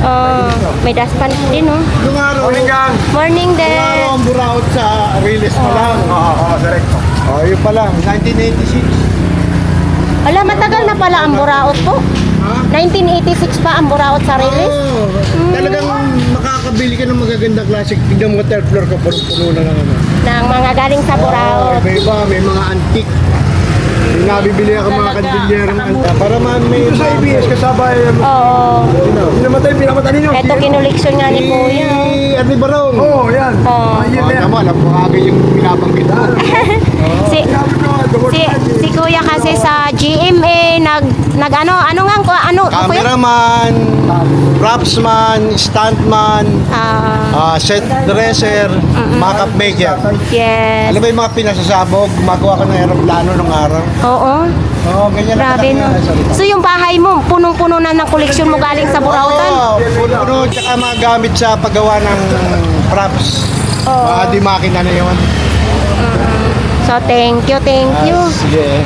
Oh, may daspan din, oh. Morning gang! Morning din. Ang buraot sa release pa lang. Oo, direct. Oh, yun pa lang. 1986. Ala, matagal na pala ang buraot po. 1986 pa ang buraot sa release. Oo. Talagang makakabili ka ng magagandang classic. Tignan mo third floor ka, puno na lang ano. Ng mga galing sa buraot. May iba, may mga antique. Yung nabibili ako mga kandilyerang antique. Para may sa ABS kasabay. Oo. Hindi namatay, pinamata ninyo. Ito kinuliksyon nga ni Kuya. Ernie Barong. Oo, yan. Oo. Ayun na yan. Alam mo, agad yung pinabanggit. Si, si Kuya kasi sa GMA nag ano nga Kuya? Cameraman, propsman, stuntman, set dresser, makeup maker. Yes. Alam ba yung mga pinasasabog, gumagawa ka ng aeroplano ng araw? Oo. Oo, ganyan Grabe no. So yung bahay mo, punong-puno na ng koleksyon mo galing sa Burautan? Oo, puno-puno, tsaka mga gamit sa paggawa ng props. Mga di makina na yun. So thank you. Sige.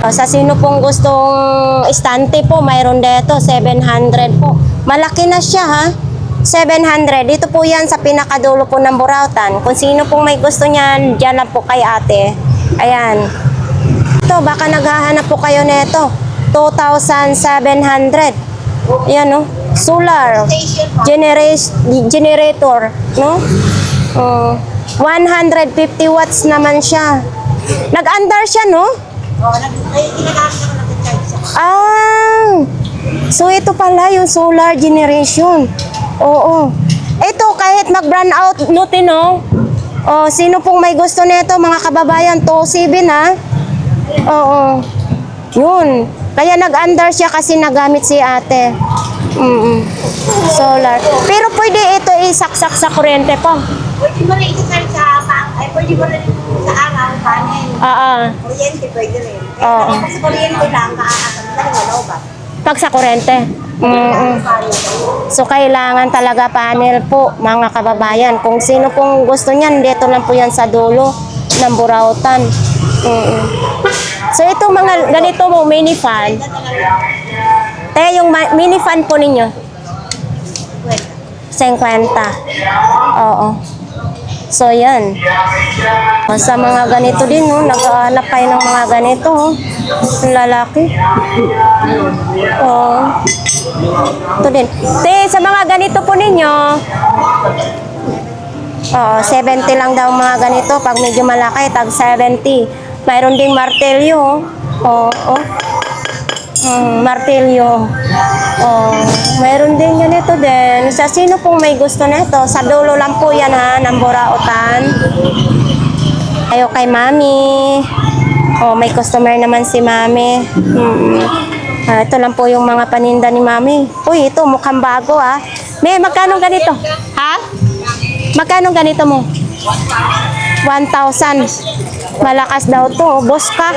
Sa sino pong gustong estante po, mayroon dito 700 po. Malaki na siya ha. 700. Dito po yan sa pinakadulo po ng Burautan. Kung sino pong may gusto niyan, dyan lang po kay ate. Ayan. Ito, baka naghahanap po kayo nito. 2,700. Ayan no. Solar. Generator. No? 150 watts naman siya. Nag-under siya, no? So ito pala yung solar generation. Oo. Ito kahit mag-brand out nutin, no? Oh, sino pong may gusto nito, mga kababayan, 2.7 ha? Oo. Yun. Kaya nag-under siya kasi nagamit si ate. Solar. Pero pwede ito isaksak sa kuryente po. Pwede mo rin isasal pwede mo rin sa araw, panel. Kuryente, pwede rin. Oo. Kasi sa kuryente lang, wala ba? Pag sa kuryente. So, kailangan talaga panel po, mga kababayan. Kung sino pong gusto niyan, dito lang po yan sa dulo ng Burautan. So, ito mga ganito mo, mini fan. Yung mini fan po ninyo? 50. Oo. So, yan. Sa mga ganito din, no? Nag-aanap kayo ng mga ganito, oh. Ang lalaki. Oo. Ito din. Sa mga ganito po ninyo, 70 lang daw mga ganito. Pag medyo malaki, tag 70. Mayroon ding martelyo, oh. Martilyo. Mayroon din ganito din. Sa sino pong may gusto nito? Sa dulo lang po yan ha, ng Burautan. Ayo kay Mami. May customer naman si Mami. Ito lang po yung mga paninda ni Mami. Uy, ito mukhang bago ha. May magkano ganito? Ha? Magkano ganito mo? 1,000. Malakas daw to. Bosca.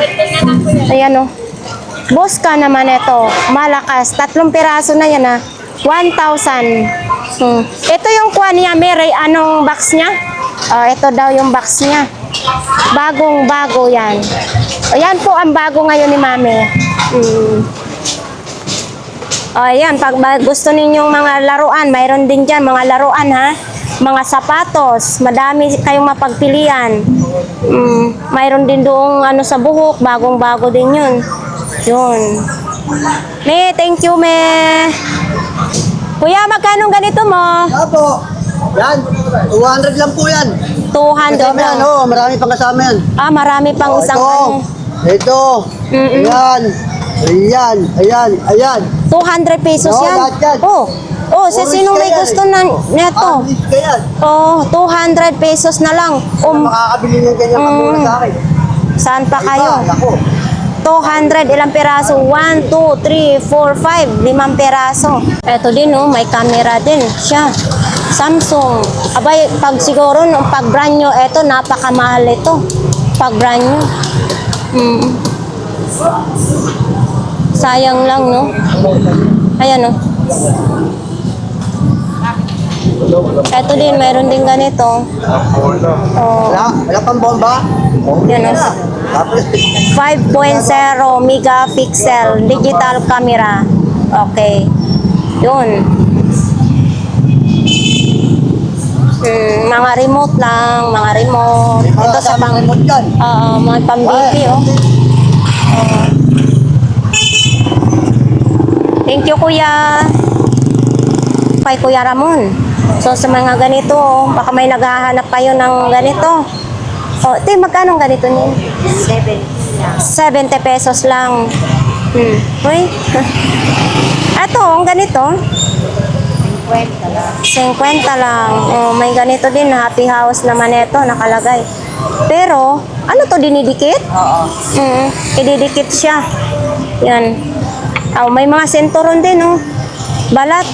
Ayan o. Bosca naman ito. Malakas. 3 piraso na yan ha. 1,000. Ito yung kuha niya. Mary, anong box niya? Ito daw yung box niya. Bagong-bago yan. Ayan po ang bago ngayon ni Mami. Ayan, pag gusto ninyong mga laruan, mayroon din dyan mga laruan ha. Mga sapatos, madami kayong mapagpilian. Mayroon din doong sa buhok, bagong-bago din yun. Yun. Me, thank you, me. Kuya, magkano ganito mo? Apo, yan, 200 lang po yan. 200 Kasama yan, lang. marami pang kasama yan. Marami pang isang ano. Ito, ayan, 200 pesos Oo, yan. lahat yan. Sa sinong may gusto neto? Kaya, 200 pesos na lang. makakabili ng ganyan kamura sa akin. Saan pa kayo? Ako, 200, ilang peraso? 1, 2, 3, 4, 5, 5 peraso. Eto din, may camera din siya. Samsung. Abay, pag siguro, pag brand nyo, eto, napakamahal ito. Pag brand nyo. Sayang lang, no? Ayan, no? Ito din, mayroon din ganito. Oh, Wala pang bomba? yan, no? 5.0 megapixel digital camera. Okay. Yun. Mga remote lang, mga remote. Ito sa pang remote yan. mga pang-baby, oh. Thank you, Kuya. Kay Kuya Ramon. So, sa mga ganito, oh, baka may naghahanap kayo ng ganito. Oh, ito, magkano ang ganito niyo? 70 pesos lang. Uy. Ito, ang ganito. 50 lang. Oh, may ganito din, happy house naman ito, nakalagay. Pero, ano to, dinidikit? Oo. Ididikit siya. Yan. Oh, may mga senturon din, oh. Balat.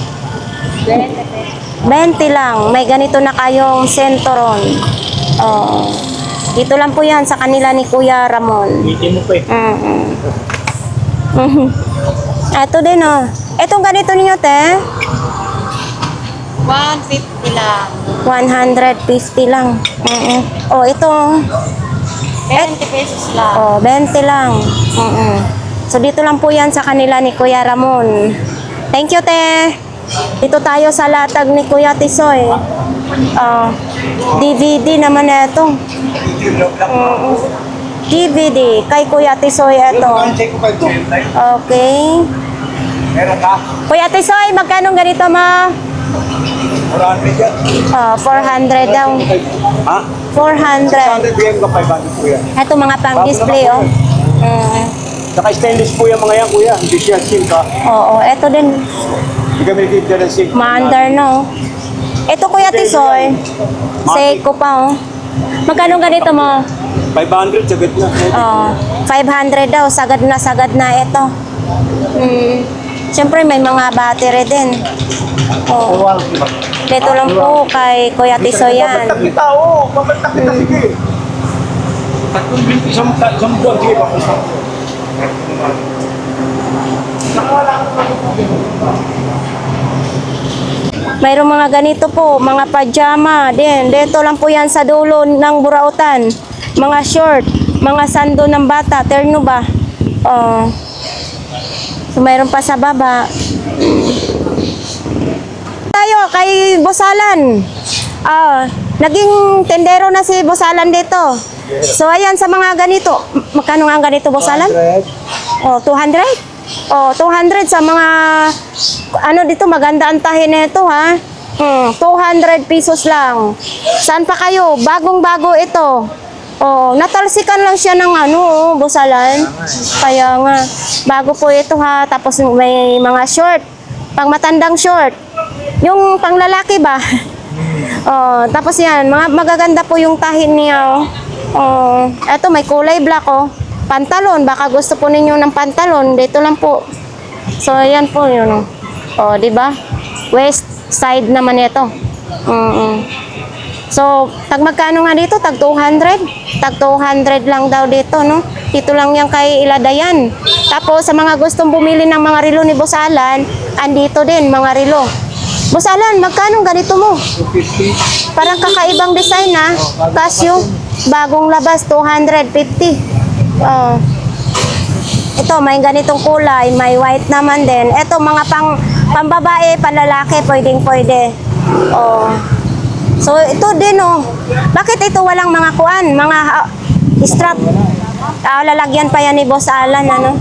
20 lang. May ganito na kayong senturon. Oh. Dito lang po yan sa kanila ni Kuya Ramon. Hindi mo pa Ito din, oh. Itong ganito ninyo, te? 150 lang. 150 lang. Oh, ito. 20 pesos lang. Oh, 20 lang. So, dito lang po yan sa kanila ni Kuya Ramon. Thank you, te. Dito tayo sa latag ni Kuya Tisoy. DVD naman na ito. DVD. Kay Kuya Tisoy ito. Okay. Meron ka? Kuya Tisoy, magkano ganito, ma? 400 daw. Ha? 400. bigyan ko 500 kuya. Ito mga pang-display, oh. Saka stainless po yung mga yan kuya. Hindi siya sink ha. Oo, ito din. Hindi kami nagtitinda ng sink. Maandar, no? Ito, Kuya Tisoy. Seiko pa, oh. Magkano ganito mo? 500 sagad na. 500 daw. Sagad na ito. Siyempre, may mga battery din. Oh. Dito lang po kay Kuya Tisoy yan. Mabaltak kita, oo. Mabaltak kita, sige. Isang buwan, sige pa. Mayroong mga ganito po, mga pajama din. Dito lang po yan sa dulo ng Burautan. Mga short, mga sando ng bata, terno ba? Oh. So, mayroon pa sa baba. Tayo kay Bosalan. Naging tendero na si Bosalan dito. So, ayan sa mga ganito. Magkano nga ang ganito, Bosalan? 200? 200 sa mga ano dito, maganda ang tahi nito, ha. 200 pesos lang. Saan pa kayo? Bagong-bago ito. Natalsikan lang siya ng Bosalan. Kaya nga, bago po ito, ha. Tapos may mga short, pang matandang short. Yung pang lalaki ba? Tapos yan, mga magaganda po yung tahi niya. Eto, may kulay black, pantalon, baka gusto po ninyo ng pantalon, dito lang po. So, ayan po yun. Di ba? West side naman ito. So, tag magkano nga dito? Tag 200? Tag 200 lang daw dito, no? Dito lang yan kay Iladayan. Tapos, sa mga gustong bumili ng mga relo ni Bosalan, andito din, mga relo. Bosalan, magkano ganito mo? 250. Parang kakaibang design, ha? Casio, bagong labas, 250. Ito, may ganitong kulay, may white naman din. Ito, mga pambabae, panlalaki, pwedeng-pwede. So, ito din, Bakit ito walang mga kuan, mga strap? Lalagyan pa yan ni Boss Alan, ano?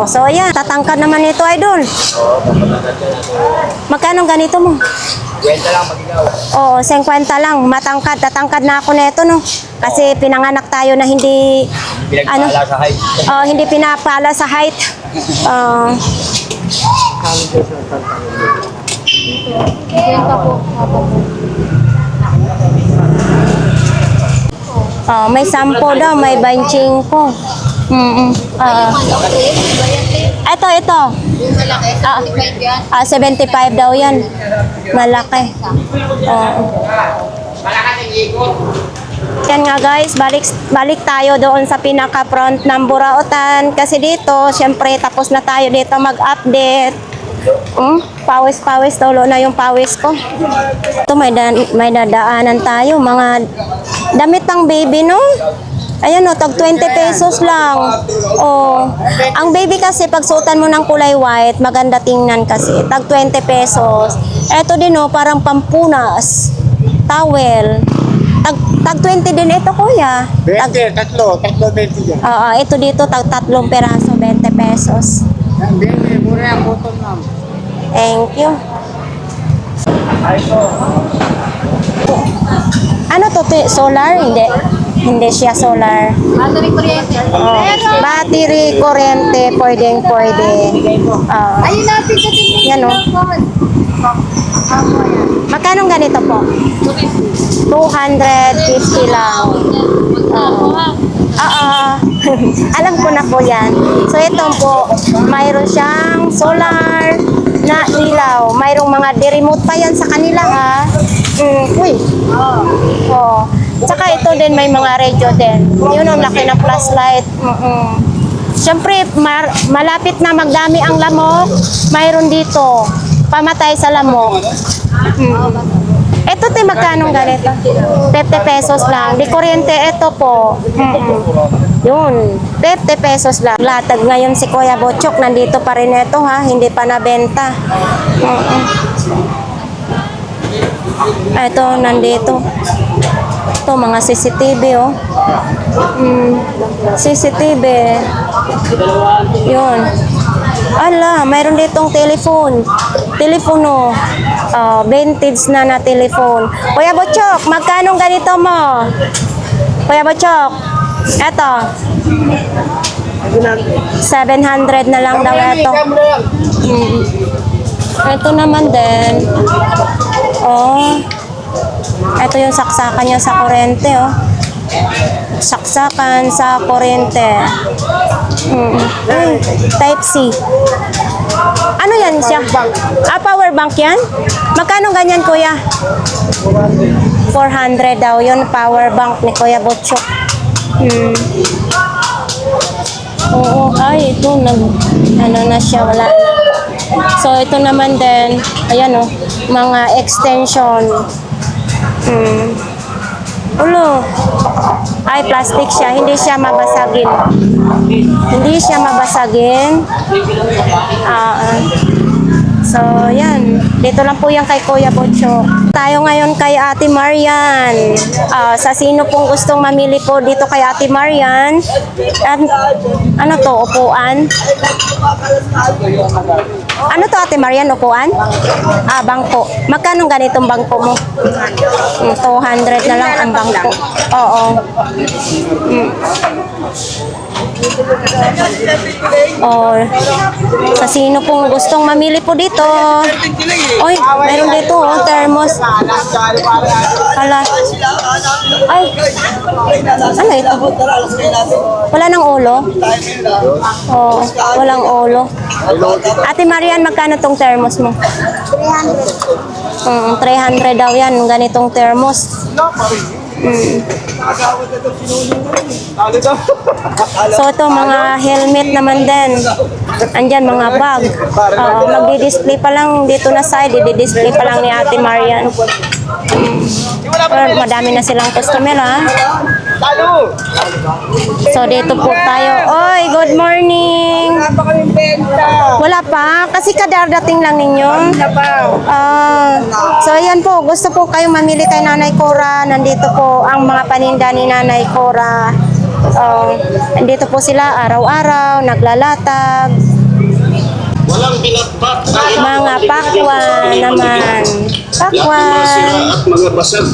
So, ayan, tatangkad naman ito, idol. Magkano ganito mo? 20 lang magigaw. 50 lang. Matangkad. Tatangkad na ako nito, no? Kasi pinanganak tayo na hindi... Pinagpala sa height. Hindi pinapala sa height. May 10 daw. May 25. Ito. Yung malaki, 75 yan. 75 daw yan. Malaki. Yan nga guys, balik tayo doon sa pinaka-front ng Burautan kasi dito, syempre tapos na tayo dito mag-update. Pawis-pawis, tulo na yung pawis ko. Ito may dadaanan tayo, mga damit ng baby, no? Ayan o, tag 20 pesos lang. Oh, ang baby kasi pag suotan mo ng kulay white, maganda tingnan kasi. Tag 20 pesos. Ito din o, parang pampunas. Towel. Tag 20 din ito, kuya. 20, tatlo 20 dyan. Oo, ito dito, tag 3 peraso, 20 pesos. Yan, 20, mura yung button ma'am. Thank you. Ano to? Solar? Hindi. Hindi siya solar. Battery kuryente. Battery, kuryente, pwede. Ayun natin sa tingin. Yan o. Magkano ganito po? 250 lang. Alam ko na po yan. So ito po, mayroon siyang solar na ilaw. Mayroong mga remote pa yan sa kanila ha. Uy. Oh. Tsaka ito din may mga radio din. Yun ang laki ng flashlight. Siyempre, malapit na magdami ang lamok. Mayroon dito. Pamatay sa lamok. Ito te, magkano ganito? 50 pesos lang. Di kuryente, ito po. Yun, 50 pesos lang. Latag ngayon si Kuya Botchok. Nandito pa rin ito ha. Hindi pa nabenta. Ito, nandito. Ito, mga CCTV oh. CCTV. Yun. Ala, mayroon ditong telephone. Telepono. Vintage na telephone. Kuya Botchok, magkano ganito mo? Kuya Botchok, eto. 700 na lang daw ito. Ito naman din. Oh. Ito yung saksakan niya sa kuryente, oh. Saksakan sa kuryente. Type C. Ano yan siya? Power bank yan? Magkano ganyan, kuya? 400 daw yun, power bank ni Kuya Botchok. Oo, ay, ito, ano na siya, wala na. So, ito naman din, ayan o, mga extension. Ulo. Ay, plastic siya. Hindi siya mabasagin. Hindi siya mabasagin. So, yan. Dito lang po yan kay Kuya Botchok. Tayo ngayon kay Ate Marian. Sa sino pong gustong mamili po dito kay Ate Marian. Ano to, upuan? Ano to, Ate Marian, upuan? Bangko. Magkano ganitong bangko mo? 200 na lang ang bangko. Oo. Sa sino pong gustong mamili po dito. Oy, meron dito thermos. Hala. Ay. Ano ito? Wala nang ulo? Oh, walang ulo. Ate Marian, magkano tong thermos mo? 300. 300 daw yan, ganitong thermos. So ito mga helmet naman din. Andyan mga bag. Magdi-display pa lang dito na side. Di-display pa lang ni Ate Marian. Madami na silang customer ha. So dito po tayo. Oy, good morning. Wala pa? Kasi kadarating lang ninyo. So ayan po, gusto po kayong mamili kay Nanay Cora. Nandito po ang mga paninda ni Nanay Cora. Nandito po sila araw-araw, naglalatag. Walang binatbat Mga pakwan naman. Pakwan. at mga basag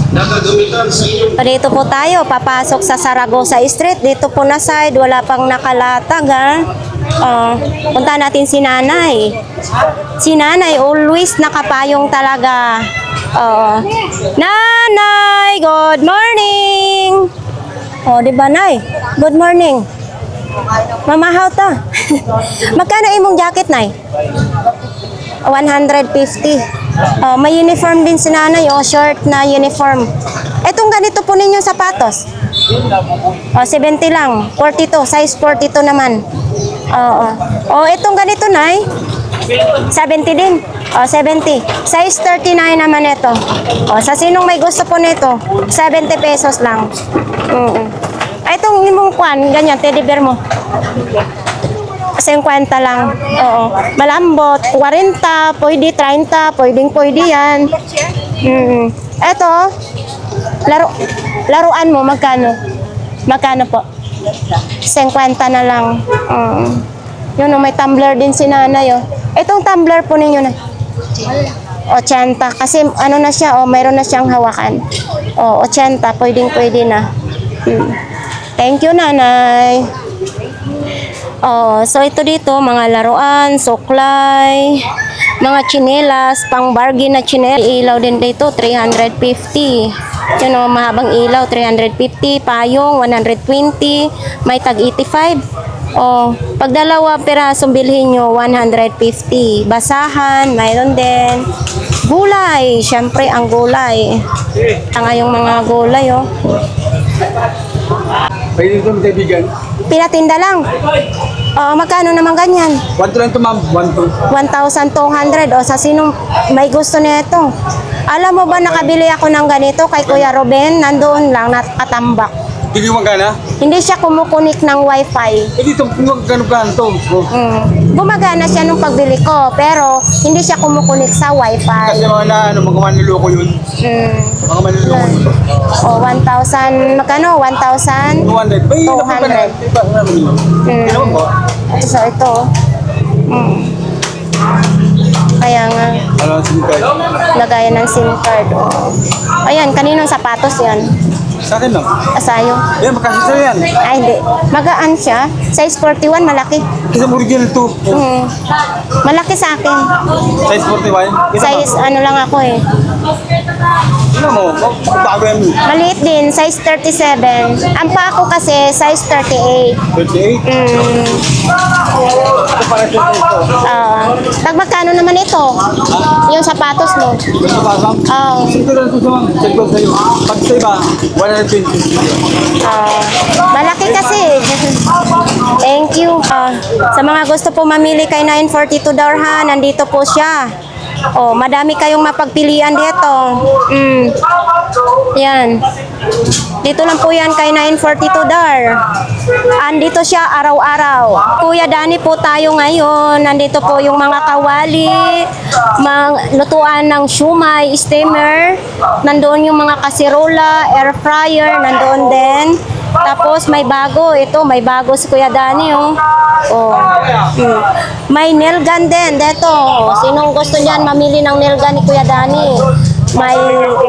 na gagamitan sa inyong Dito po tayo, papasok sa Saragosa Street. Dito po na side, wala pang nakalatag ha. Punta natin si Nanay. Si Nanay, always nakapayong talaga. Nanay, good morning! Di ba, Nay? Good morning. Mamahaw ta. Magkano imong jacket, Nay? 150. Oh, may uniform din si nanay, oh, short na uniform. Etong ganito po ninyo sapatos. Oh, 70 lang. 42, size 42 naman. Oo. Oh, etong ganito, nay. 70 din. Oh, 70. Size 39 naman ito. Oh, sa sinong may gusto po nito, 70 pesos lang. Itong limong kwan, ganyan, teddy bear mo. 50 lang. Oo. Malambot, 40, pwede 30, pwede yan. Ito, laruan mo, magkano? Magkano po? 50 na lang. Yun, may tumbler din si nanay. Oh. Itong tumbler po ninyo na. 80. Kasi ano na siya, mayroon na siyang hawakan. 80, pwede na. Thank you, nanay. So ito dito, mga laruan, suklay, mga tsinelas, pang bargain na tsinelas. Ilaw din dito, 350. Yun, mahabang ilaw, 350. Payong, 120. May tag 85. Pag dalawa pirasong bilhin nyo, 150. Basahan, mayroon din. Gulay, syempre ang gulay. Yung mga gulay, Pwede ito kaibigan. Pinatinda lang. Magkano naman ganyan? 1 lang ito, ma'am. 1,200. Sa sinong may gusto nito. Alam mo ba nakabili ako ng ganito kay Kuya Ruben? Nandoon lang, nakatambak. Hindi ko magana. Hindi siya kumukunik ng wifi. Dito, magkano to? Gumagana siya nung pagbili ko, pero hindi siya kumukunik sa wifi. Kasi mga mga manluloko yun. Mga manluloko yun. 1,000, magkano? 1,200. 200. Bay, naman ba? So, ito. Kaya nga, Ano, SIM card? lagayan ng SIM card. Ayan, kaninong sapatos yan? Sa akin lang. Asayo. Yan, magkasya sa'yo yan. Ay, hindi. Magaan siya. Size 41, malaki. Kasi original to. Malaki sa akin. Size 41. Size, ano lang ako eh. Ano mo? Bago yan. Maliit din, size 37. Ang pa ako kasi, size 38. 38? Ito para sa ito. Tag magkano naman ito? Yung sapatos mo. Gusto ka lang? Ito lang ito sa mga. Check ko sa'yo. Pag sa iba, 120. Malaki kasi. Thank you. Sa mga gusto po mamili kay 942 Darhan, nandito po siya. Madami kayong mapagpilian dito. Yan. Dito lang po yan kay 942 Dar. Andito siya araw-araw. Kuya Dani po tayo ngayon. Nandito po yung mga kawali, lutuan ng shumai, steamer. Nandoon yung mga kasirola, air fryer, nandoon din. Tapos may bago, may bago si Kuya Dani, May nail gun din, dito. Sinong gusto niyan mamili ng nail gun ni Kuya Dani? May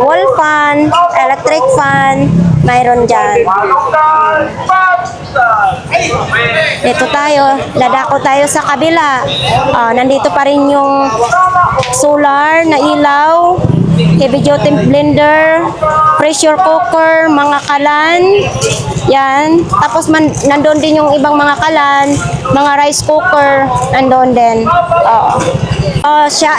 wall fan, electric fan, mayroon dyan. Dito tayo, dadako tayo sa kabila. Nandito pa rin yung solar na ilaw, heavy duty blender, pressure cooker, mga kalan. Yan. Tapos nandoon din yung ibang mga kalan, mga rice cooker, nandoon din.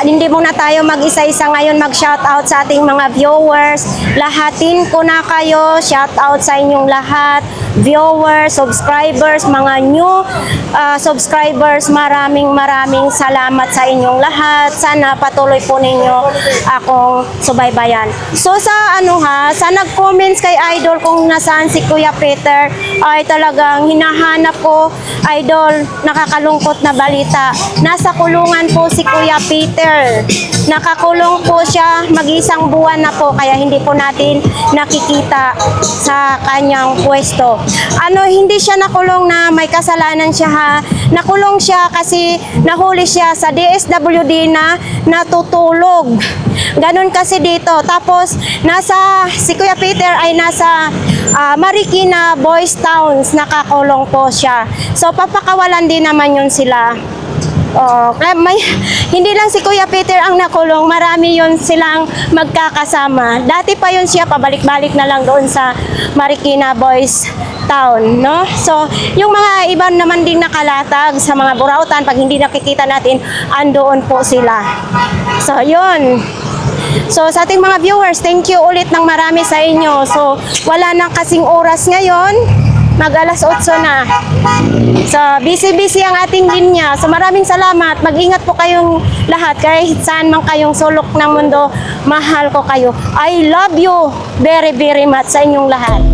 Hindi muna tayo mag-isa-isa ngayon mag-shoutout sa ating mga viewers. Lahatin ko na kayo. Shoutout sa inyong lahat. Viewers, subscribers, mga new subscribers. Maraming salamat sa inyong lahat. Sana patuloy po ninyo akong subaybayan. So sa nag-comments kay Idol kung nasaan si Kuya Peter, ay talagang hinahanap ko, Idol, nakakalungkot na balita. Nasa kulungan po si Kuya Peter. Nakakulong po siya, mag-isang buwan na po, kaya hindi po natin nakikita sa kanyang pwesto. Hindi siya nakulong na may kasalanan siya, ha. Nakulong siya kasi nahuli siya sa DSWD na natutulog. Ganon kasi dito. Tapos si Kuya Peter ay nasa Marikina Boys Towns, nakakulong po siya. So papakawalan din naman yun sila. Hindi lang si Kuya Peter ang nakulong, marami yun silang magkakasama. Dati pa yun siya, pabalik-balik na lang doon sa Marikina Boys Town, no? So, yung mga iba naman ding nakalatag sa mga burautan, pag hindi nakikita natin, andoon po sila. So, yun. So sa ating mga viewers, thank you ulit ng marami sa inyo. So wala na kasing oras ngayon, mag alas 8 na. So busy-busy ang ating linya. So maraming salamat. Mag-ingat po kayong lahat kahit saan man kayong sulok ng mundo. Mahal ko kayo. I love you very very much sa inyong lahat.